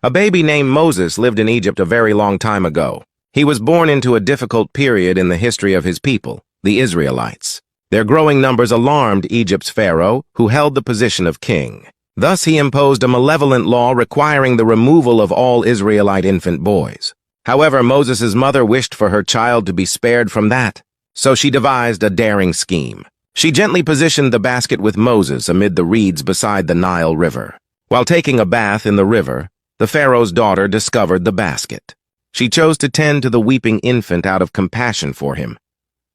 A baby named Moses lived in Egypt a very long time ago. He was born into a difficult period in the history of his people, the Israelites. Their growing numbers alarmed Egypt's pharaoh, who held the position of king. Thus he imposed a malevolent law requiring the removal of all Israelite infant boys. However, Moses' mother wished for her child to be spared from that, so she devised a daring scheme. She gently positioned the basket with Moses amid the reeds beside the Nile River. While taking a bath in the river, the pharaoh's daughter discovered the basket. She chose to tend to the weeping infant out of compassion for him.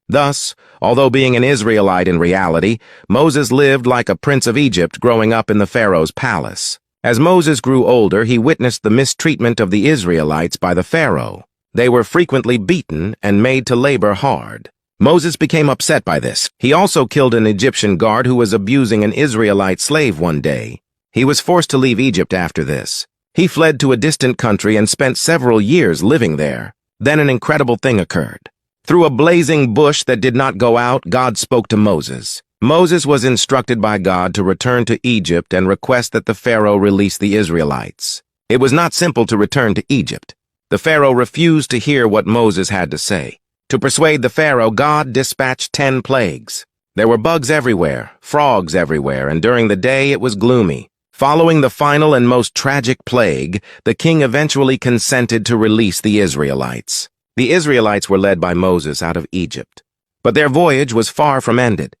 Thus, although being an Israelite in reality, Moses lived like a prince of Egypt growing up in the pharaoh's palace. As Moses grew older, he witnessed the mistreatment of the Israelites by the pharaoh. They were frequently beaten and made to labor hard. Moses became upset by this. He also killed an Egyptian guard who was abusing an Israelite slave one day. He was forced to leave Egypt after this. He fled to a distant country and spent several years living there. Then an incredible thing occurred. Through a blazing bush that did not go out, God spoke to Moses. Moses was instructed by God to return to Egypt and request that the Pharaoh release the Israelites. It was not simple to return to Egypt. The Pharaoh refused to hear what Moses had to say. To persuade the Pharaoh, God dispatched 10 plagues. There were bugs everywhere, frogs everywhere, and during the day it was gloomy. Following the final and most tragic plague, the king eventually consented to release the Israelites. The Israelites were led by Moses out of Egypt, but their voyage was far from ended.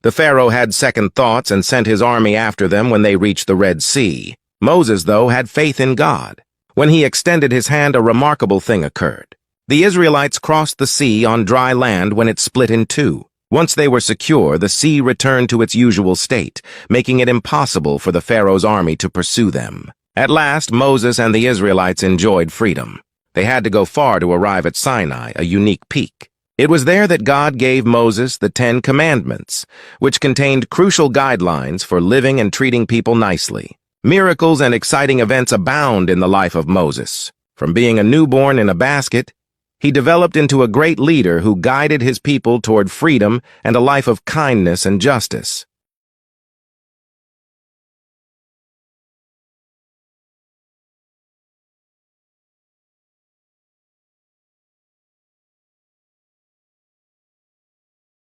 The Pharaoh had second thoughts and sent his army after them when they reached the Red Sea. Moses, though, had faith in God. When he extended his hand, a remarkable thing occurred. The Israelites crossed the sea on dry land when it split in two. Once they were secure, the sea returned to its usual state, making it impossible for the Pharaoh's army to pursue them. At last, Moses and the Israelites enjoyed freedom. They had to go far to arrive at Sinai, a unique peak. It was there that God gave Moses the 10 Commandments, which contained crucial guidelines for living and treating people nicely. Miracles and exciting events abound in the life of Moses. From being a newborn in a basket, he developed into a great leader who guided his people toward freedom and a life of kindness and justice.